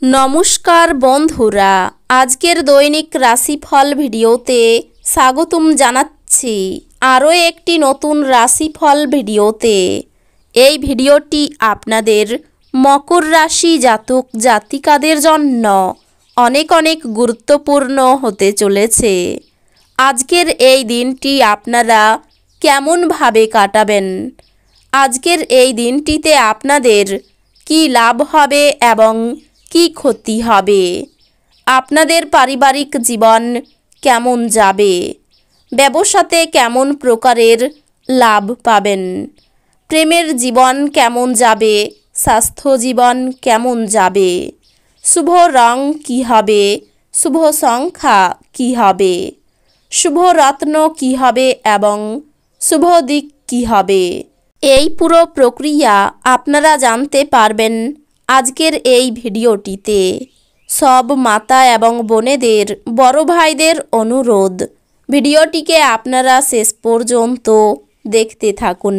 নমস্কার বন্ধুরা, আজকের দৈনিক রাশিফল ভিডিওতে স্বাগতম জানাচ্ছি আরও একটি নতুন রাশিফল ভিডিওতে। এই ভিডিওটি আপনাদের মকর রাশি জাতক জাতিকাদের জন্য অনেক অনেক গুরুত্বপূর্ণ হতে চলেছে। আজকের এই দিনটি আপনারা কেমনভাবে কাটাবেন, আজকের এই দিনটিতে আপনাদের কি লাভ হবে এবং কি ক্ষতি হবে, আপনাদের পারিবারিক জীবন কেমন যাবে, ব্যবসাতে কেমন প্রকারের লাভ পাবেন, প্রেমের জীবন কেমন যাবে, স্বাস্থ্য জীবন কেমন যাবে, শুভ রং কি হবে, শুভ সংখ্যা কি হবে, শুভ রত্ন কি হবে এবং শুভ দিক কি হবে, এই পুরো প্রক্রিয়া আপনারা জানতে পারবেন আজকের এই ভিডিওটিতে। সব মাতা এবং বোনেদের, বড় ভাইদের অনুরোধ, ভিডিওটিকে আপনারা শেষ পর্যন্ত দেখতে থাকুন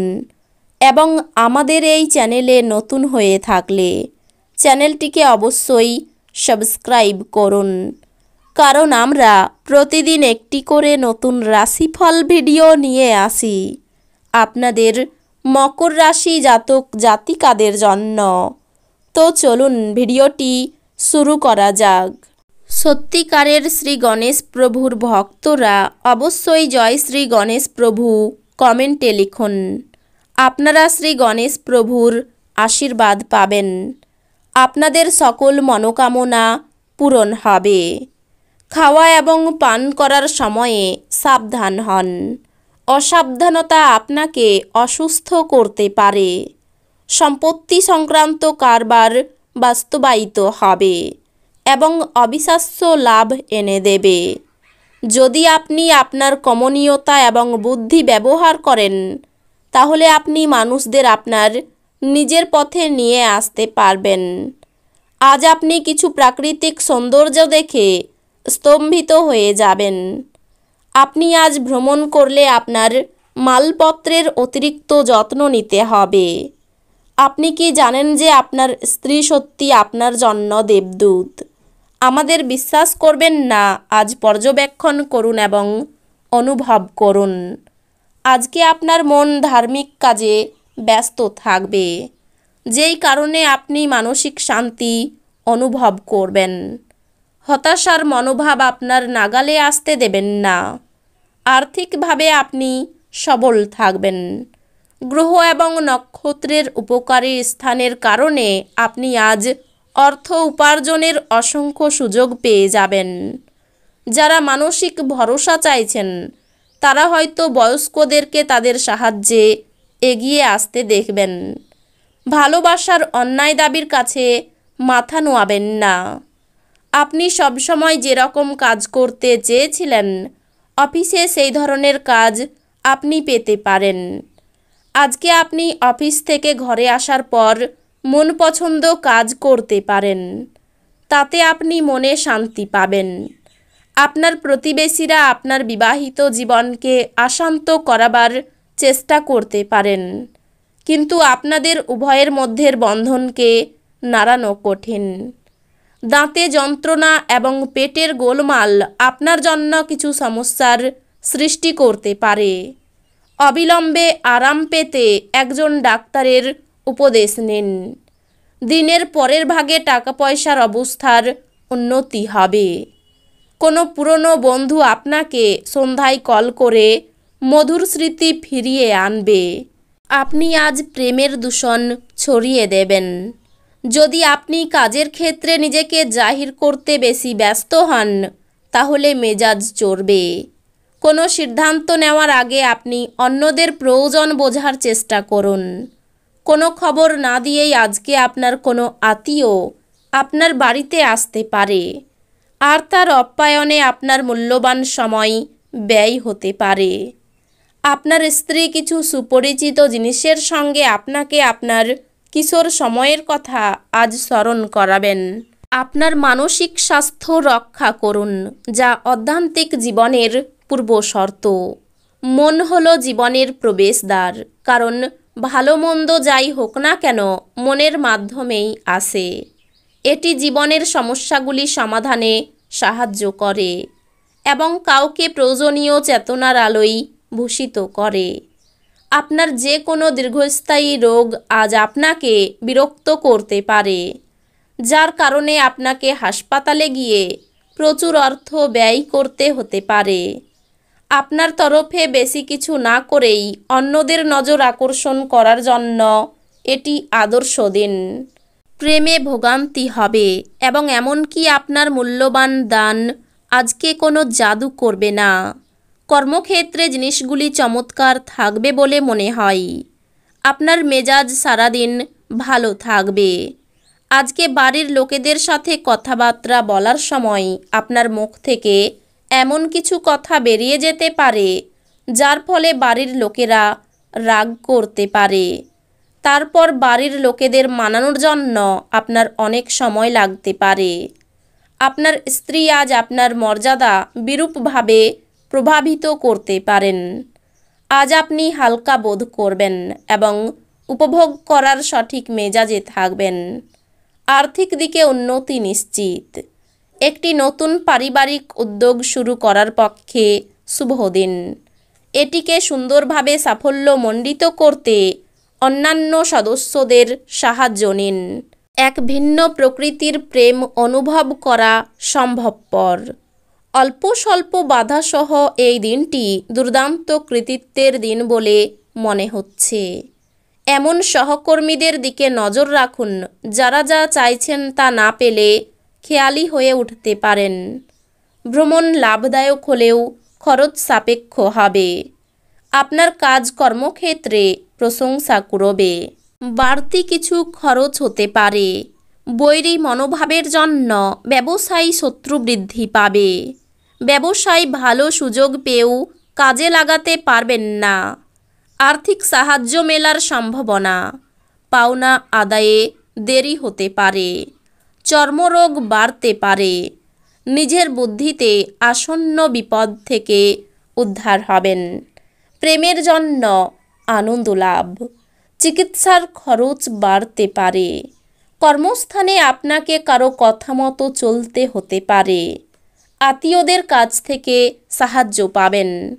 এবং আমাদের এই চ্যানেলে নতুন হয়ে থাকলে চ্যানেলটিকে অবশ্যই সাবস্ক্রাইব করুন, কারণ আমরা প্রতিদিন একটি করে নতুন রাশিফল ভিডিও নিয়ে আসি আপনাদের মকর রাশি জাতক জাতিকাদের জন্য। তো চলুন ভিডিওটি শুরু করা যাক। সত্যিকারের শ্রী গণেশ প্রভুর ভক্তরা অবশ্যই জয় শ্রী গণেশ প্রভু কমেন্টে লিখুন। আপনারা শ্রী গণেশ প্রভুর আশীর্বাদ পাবেন, আপনাদের সকল মনোকামনা পূরণ হবে। খাওয়া এবং পান করার সময়ে সাবধান হন, অসাবধানতা আপনাকে অসুস্থ করতে পারে। সম্পত্তি সংক্রান্ত কারবার বাস্তবায়িত হবে এবং অবিশ্বাস্য লাভ এনে দেবে। যদি আপনি আপনার কমনীয়তা এবং বুদ্ধি ব্যবহার করেন, তাহলে আপনি মানুষদের আপনার নিজের পথে নিয়ে আসতে পারবেন। আজ আপনি কিছু প্রাকৃতিক সৌন্দর্য দেখে স্তম্ভিত হয়ে যাবেন। আপনি আজ ভ্রমণ করলে আপনার মালপত্রের অতিরিক্ত যত্ন নিতে হবে। আপনি কি জানেন যে আপনার স্ত্রী সত্যি আপনার জন্য দেবদূত? আমাদের বিশ্বাস করবেন না, আজ পর্যবেক্ষণ করুন এবং অনুভব করুন। আজকে আপনার মন ধার্মিক কাজে ব্যস্ত থাকবে, যেই কারণে আপনি মানসিক শান্তি অনুভব করবেন। হতাশার মনোভাব আপনার নাগালে আসতে দেবেন না। আর্থিকভাবে আপনি সবল থাকবেন। গ্রহ এবং নক্ষত্রের উপকারী স্থানের কারণে আপনি আজ অর্থ উপার্জনের অসংখ্য সুযোগ পেয়ে যাবেন। যারা মানসিক ভরসা চাইছেন, তারা হয়তো বয়স্কদেরকে তাদের সাহায্যে এগিয়ে আসতে দেখবেন। ভালোবাসার অন্যায় দাবির কাছে মাথা নোয়াবেন না। আপনি সবসময় যেরকম কাজ করতে চেয়েছিলেন, অফিসে সেই ধরনের কাজ আপনি পেতে পারেন। আজকে আপনি অফিস থেকে ঘরে আসার পর মন পছন্দ কাজ করতে পারেন, তাতে আপনি মনে শান্তি পাবেন। আপনার প্রতিবেশীরা আপনার বিবাহিত জীবনকে অশান্ত করাবার চেষ্টা করতে পারেন, কিন্তু আপনাদের উভয়ের মধ্যের বন্ধনকে নাড়ানো কঠিন। দাঁতে যন্ত্রণা এবং পেটের গোলমাল আপনার জন্য কিছু সমস্যার সৃষ্টি করতে পারে। অবিলম্বে আরাম পেতে একজন ডাক্তারের উপদেশ নিন। দিনের পরের ভাগে টাকা পয়সার অবস্থার উন্নতি হবে। কোনো পুরনো বন্ধু আপনাকে সন্ধ্যায় কল করে মধুর স্মৃতি ফিরিয়ে আনবে। আপনি আজ প্রেমের দূষণ ছড়িয়ে দেবেন। যদি আপনি কাজের ক্ষেত্রে নিজেকে জাহির করতে বেশি ব্যস্ত হন, তাহলে মেজাজ চড়বে। কোনো সিদ্ধান্ত নেওয়ার আগে আপনি অন্যদের প্রয়োজন বোঝার চেষ্টা করুন। কোনো খবর না দিয়েই আজকে আপনার কোনো আত্মীয় আপনার বাড়িতে আসতে পারে, আর তার আপ্যায়নে আপনার মূল্যবান সময় ব্যয় হতে পারে। আপনার স্ত্রী কিছু সুপরিচিত জিনিসের সঙ্গে আপনাকে আপনার কিশোর সময়ের কথা আজ স্মরণ করাবেন। আপনার মানসিক স্বাস্থ্য রক্ষা করুন, যা অধ্যাত্মিক জীবনের পূর্ব শর্ত। মন হলো জীবনের প্রবেশদ্বার, কারণ ভালো মন্দ যাই হোক না কেন মনের মাধ্যমেই আসে। এটি জীবনের সমস্যাগুলি সমাধানে সাহায্য করে এবং কাউকে প্রয়োজনীয় চেতনার আলোয় ভূষিত করে। আপনার যে কোনো দীর্ঘস্থায়ী রোগ আজ আপনাকে বিরক্ত করতে পারে, যার কারণে আপনাকে হাসপাতালে গিয়ে প্রচুর অর্থ ব্যয় করতে হতে পারে। আপনার তরফে বেশি কিছু না করেই অন্যদের নজর আকর্ষণ করার জন্য এটি আদর্শ দিন। প্রেমে ভোগান্তি হবে এবং এমনকি আপনার মূল্যবান দান আজকে কোনো জাদু করবে না। কর্মক্ষেত্রে জিনিসগুলি চমৎকার থাকবে বলে মনে হয়। আপনার মেজাজ সারাদিন ভালো থাকবে। আজকে বাড়ির লোকেদের সাথে কথাবার্তা বলার সময় আপনার মুখ থেকে এমন কিছু কথা বেরিয়ে যেতে পারে যার ফলে বাড়ির লোকেরা রাগ করতে পারে। তারপর বাড়ির লোকেদের মানানোর জন্য আপনার অনেক সময় লাগতে পারে। আপনার স্ত্রী আজ আপনার মর্যাদা বিরূপভাবে প্রভাবিত করতে পারেন। আজ আপনি হালকা বোধ করবেন এবং উপভোগ করার সঠিক মেজাজে থাকবেন। আর্থিক দিকে উন্নতি নিশ্চিত। একটি নতুন পারিবারিক উদ্যোগ শুরু করার পক্ষে শুভ দিন। এটিকে সুন্দরভাবে সাফল্যমণ্ডিত করতে অন্যান্য সদস্যদের সাহায্য নিন। এক ভিন্ন প্রকৃতির প্রেম অনুভব করা সম্ভবপর। অল্প স্বল্প বাধাসহ এই দিনটি দুর্দান্ত কৃতিত্বের দিন বলে মনে হচ্ছে। এমন সহকর্মীদের দিকে নজর রাখুন যারা যা চাইছেন তা না পেলে খেয়ালি হয়ে উঠতে পারেন। ভ্রমণ লাভদায়ক হলেও খরচ সাপেক্ষ হবে। আপনার কাজ কর্মক্ষেত্রে প্রশংসা কুড়বে। বাড়তি কিছু খরচ হতে পারে। বৈরী মনোভাবের জন্য ব্যবসায়ী শত্রু বৃদ্ধি পাবে। ব্যবসায় ভালো সুযোগ পেয়েও কাজে লাগাতে পারবেন না। আর্থিক সাহায্য মেলার সম্ভাবনা। পাওনা আদায়ে দেরি হতে পারে। চর্মরোগ বাড়তে পারে। নিজের বুদ্ধিতে আসন্ন বিপদ থেকে উদ্ধার হবেন। প্রেমের জন্য আনন্দ লাভ। চিকিৎসার খরচ বাড়তে পারে। কর্মস্থানে আপনাকে কারো কথা মতো চলতে হতে পারে। আত্মীয়দের কাছ থেকে সাহায্য পাবেন।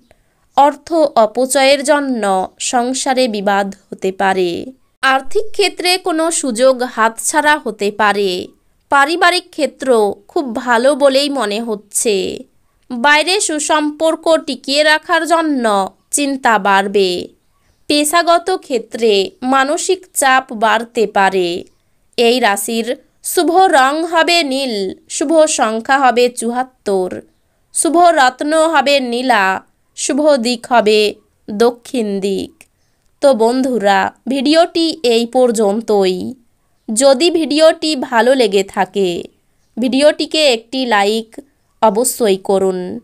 অর্থ অপচয়ের জন্য সংসারে বিবাদ হতে পারে। আর্থিক ক্ষেত্রে কোনো সুযোগ হাতছাড়া হতে পারে। পারিবারিক ক্ষেত্র খুব ভালো বলেই মনে হচ্ছে। বাইরে সুসম্পর্ক টিকিয়ে রাখার জন্য চিন্তা বাড়বে। পেশাগত ক্ষেত্রে মানসিক চাপ বাড়তে পারে। এই রাশির শুভ রং হবে নীল, শুভ সংখ্যা হবে ৭৪, শুভ রত্ন হবে নীলা, শুভ দিক হবে দক্ষিণ দিক। তো বন্ধুরা, ভিডিওটি এই পর্যন্তই। যদি ভিডিওটি ভালো লেগে থাকে ভিডিওটিকে একটি লাইক অবশ্যই করুন।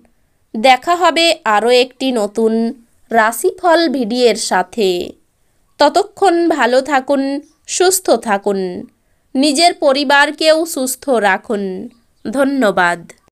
দেখা হবে আরও একটি নতুন রাশিফল ভিডিওর সাথে। ততক্ষণ ভালো থাকুন, সুস্থ থাকুন, নিজের পরিবারকেও সুস্থ রাখুন। ধন্যবাদ।